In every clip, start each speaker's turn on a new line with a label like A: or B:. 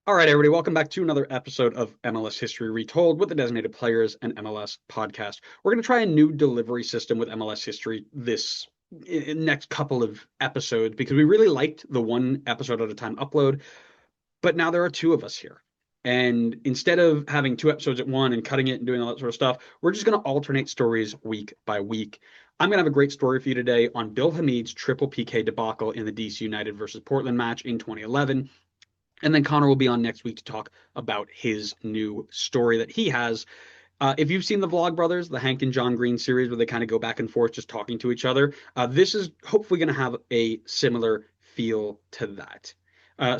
A: All right, everybody, welcome back to another episode of MLS History Retold with the Designated Players and MLS podcast. We're going to try a new delivery system with MLS History this next couple of episodes because we really liked the one episode at a time upload, but now there are two of us here. And instead of having two episodes at one and cutting it and doing all that sort of stuff, we're just going to alternate stories week by week. I'm going to have a great story for you today on Bill Hamid's triple PK debacle in the DC United versus Portland match in 2011. And then Connor will be on next week to talk about his new story that he has. If you've seen the Vlog Brothers, the Hank and John Green series where they kind of go back and forth just talking to each other, this is hopefully going to have a similar feel to that.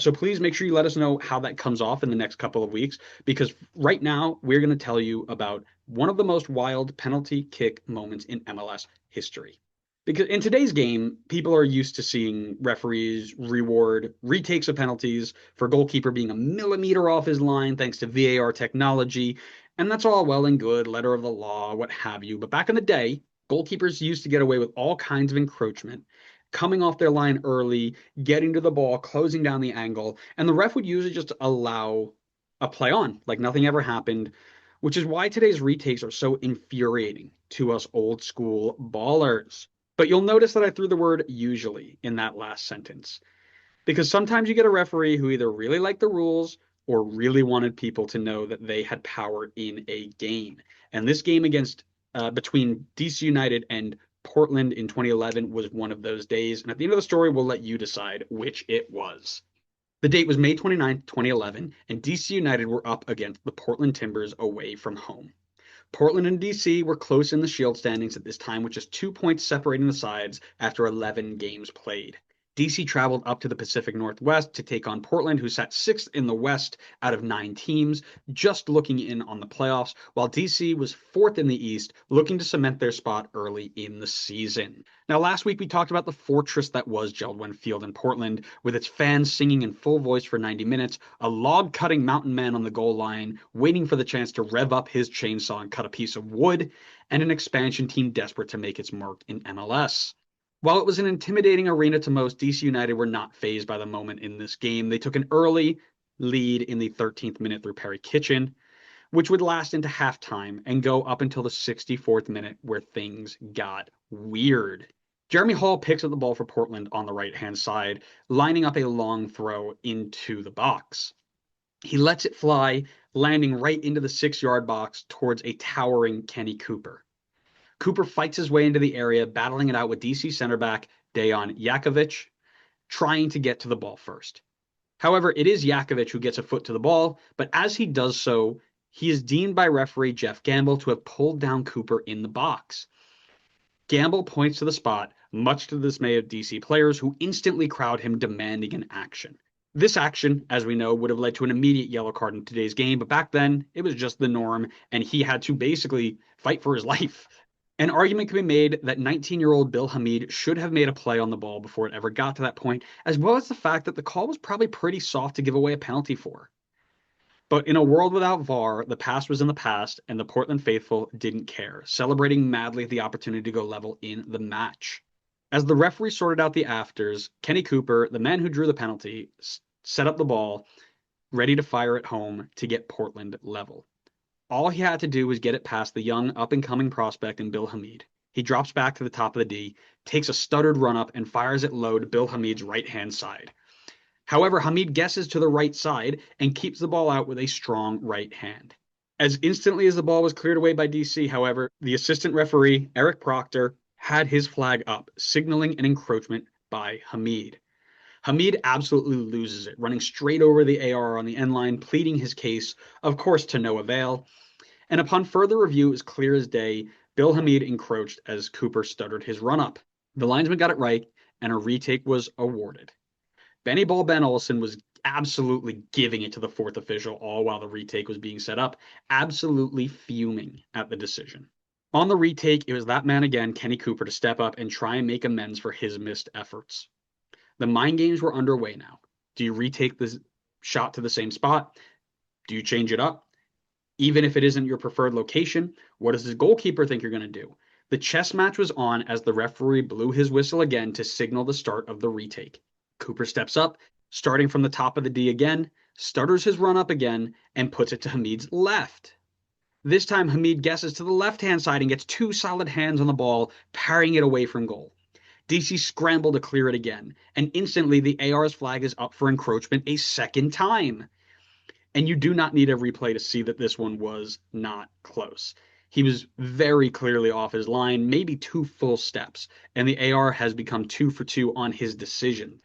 A: So please make sure you let us know how that comes off in the next couple of weeks, because right now we're going to tell you about one of the most wild penalty kick moments in MLS history. Because in today's game, people are used to seeing referees reward retakes of penalties for goalkeeper being a millimeter off his line thanks to VAR technology. And that's all well and good, letter of the law, what have you. But back in the day, goalkeepers used to get away with all kinds of encroachment, coming off their line early, getting to the ball, closing down the angle, and the ref would usually just allow a play on, like nothing ever happened, which is why today's retakes are so infuriating to us old school ballers. But you'll notice that I threw the word usually in that last sentence. Because sometimes you get a referee who either really liked the rules or really wanted people to know that they had power in a game. And this game between DC United and Portland in 2011 was one of those days. And at the end of the story, we'll let you decide which it was. The date was May 29th, 2011, and DC United were up against the Portland Timbers away from home. Portland and DC were close in the Shield standings at this time, with just 2 points separating the sides after 11 games played. DC traveled up to the Pacific Northwest to take on Portland, who sat sixth in the West out of 9 teams, just looking in on the playoffs, while DC was fourth in the East, looking to cement their spot early in the season. Now, last week we talked about the fortress that was Jeld-Wen Field in Portland, with its fans singing in full voice for 90 minutes, a log-cutting mountain man on the goal line, waiting for the chance to rev up his chainsaw and cut a piece of wood, and an expansion team desperate to make its mark in MLS. While it was an intimidating arena to most, DC United were not fazed by the moment in this game. They took an early lead in the 13th minute through Perry Kitchen, which would last into halftime and go up until the 64th minute, where things got weird. Jeremy Hall picks up the ball for Portland on the right-hand side, lining up a long throw into the box. He lets it fly, landing right into the 6-yard box towards a towering Kenny Cooper. Cooper fights his way into the area, battling it out with DC center back Dejan Jakovic, trying to get to the ball first. However, it is Jakovic who gets a foot to the ball, but as he does so, he is deemed by referee Jeff Gamble to have pulled down Cooper in the box. Gamble points to the spot, much to the dismay of DC players who instantly crowd him, demanding an action. This action, as we know, would have led to an immediate yellow card in today's game, but back then, it was just the norm, and he had to basically fight for his life. An argument can be made that 19-year-old Bill Hamid should have made a play on the ball before it ever got to that point, as well as the fact that the call was probably pretty soft to give away a penalty for. But in a world without VAR, the past was in the past, and the Portland faithful didn't care, celebrating madly at the opportunity to go level in the match. As the referee sorted out the afters, Kenny Cooper, the man who drew the penalty, set up the ball, ready to fire it home to get Portland level. All he had to do was get it past the young up-and-coming prospect in Bill Hamid. He drops back to the top of the D, takes a stuttered run-up, and fires it low to Bill Hamid's right-hand side. However, Hamid guesses to the right side and keeps the ball out with a strong right hand. As instantly as the ball was cleared away by DC, however, the assistant referee, Eric Proctor, had his flag up, signaling an encroachment by Hamid. Hamid absolutely loses it, running straight over the AR on the end line, pleading his case, of course to no avail. And upon further review, it was clear as day, Bill Hamid encroached as Cooper stuttered his run-up. The linesman got it right, and a retake was awarded. Benny Ball Ben Olsen was absolutely giving it to the fourth official, all while the retake was being set up, absolutely fuming at the decision. On the retake, it was that man again, Kenny Cooper, to step up and try and make amends for his missed efforts. The mind games were underway now. Do you retake the shot to the same spot? Do you change it up? Even if it isn't your preferred location, what does the goalkeeper think you're going to do? The chess match was on as the referee blew his whistle again to signal the start of the retake. Cooper steps up, starting from the top of the D again, stutters his run up again, and puts it to Hamid's left. This time, Hamid guesses to the left-hand side and gets two solid hands on the ball, parrying it away from goal. DC scramble to clear it again, and instantly the AR's flag is up for encroachment a second time. And you do not need a replay to see that this one was not close. He was very clearly off his line, maybe 2 full steps, and the AR has become 2 for 2 on his decision.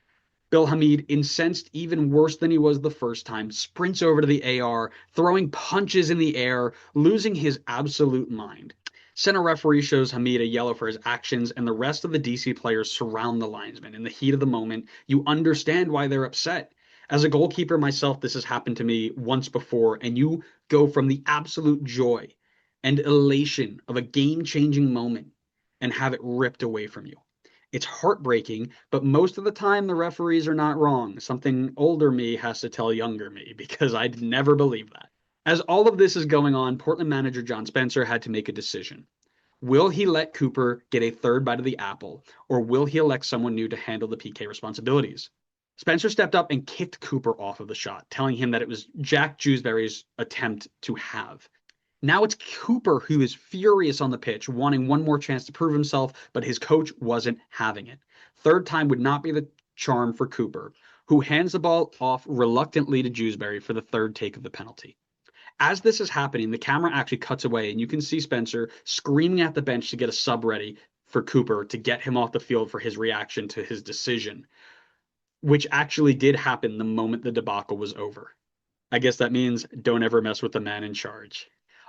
A: Bill Hamid, incensed even worse than he was the first time, sprints over to the AR, throwing punches in the air, losing his absolute mind. Center referee shows Hamid a yellow for his actions, and the rest of the DC players surround the linesman. In the heat of the moment, you understand why they're upset. As a goalkeeper myself, this has happened to me once before, and you go from the absolute joy and elation of a game-changing moment and have it ripped away from you. It's heartbreaking, but most of the time the referees are not wrong. Something older me has to tell younger me because I'd never believe that. As all of this is going on, Portland manager John Spencer had to make a decision. Will he let Cooper get a third bite of the apple, or will he elect someone new to handle the PK responsibilities? Spencer stepped up and kicked Cooper off of the shot, telling him that it was Jack Jewsbury's attempt to have. Now it's Cooper who is furious on the pitch, wanting one more chance to prove himself, but his coach wasn't having it. Third time would not be the charm for Cooper, who hands the ball off reluctantly to Jewsbury for the third take of the penalty. As this is happening, the camera actually cuts away, and you can see Spencer screaming at the bench to get a sub ready for Cooper to get him off the field for his reaction to his decision, which actually did happen the moment the debacle was over. I guess that means don't ever mess with the man in charge.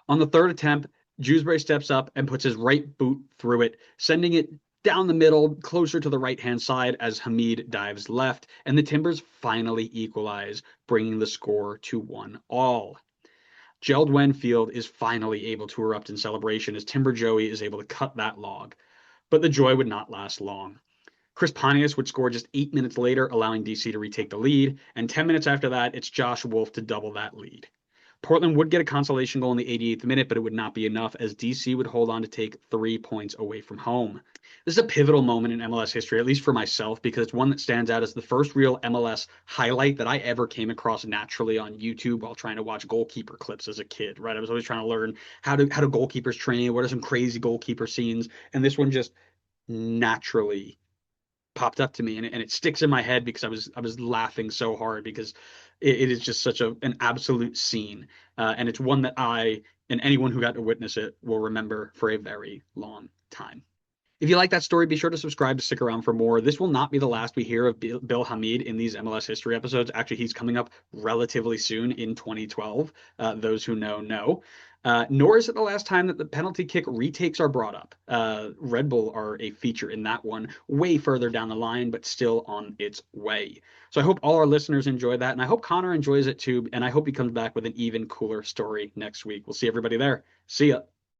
A: On the third attempt, Jewsbury steps up and puts his right boot through it, sending it down the middle, closer to the right-hand side as Hamid dives left, and the Timbers finally equalize, bringing the score to 1-1. Gerald Wenfield is finally able to erupt in celebration as Timber Joey is able to cut that log. But the joy would not last long. Chris Pontius would score just 8 minutes later, allowing DC to retake the lead, and 10 minutes after that, it's Josh Wolf to double that lead. Portland would get a consolation goal in the 88th minute, but it would not be enough as DC would hold on to take 3 points away from home. This is a pivotal moment in MLS history, at least for myself, because it's one that stands out as the first real MLS highlight that I ever came across naturally on YouTube while trying to watch goalkeeper clips as a kid, right? I was always trying to learn how do goalkeepers train, what are some crazy goalkeeper scenes, and this one just naturally popped up to me, and it sticks in my head because I was laughing so hard because it is just such an absolute scene, and it's one that I and anyone who got to witness it will remember for a very long time. If you like that story, be sure to subscribe to stick around for more. This will not be the last we hear of Bill Hamid in these MLS history episodes. Actually, he's coming up relatively soon in 2012. Those who know. Nor is it the last time that the penalty kick retakes are brought up. Red Bull are a feature in that one, way further down the line, but still on its way. So I hope all our listeners enjoy that, and I hope Connor enjoys it too, and I hope he comes back with an even cooler story next week. We'll see everybody there. See ya.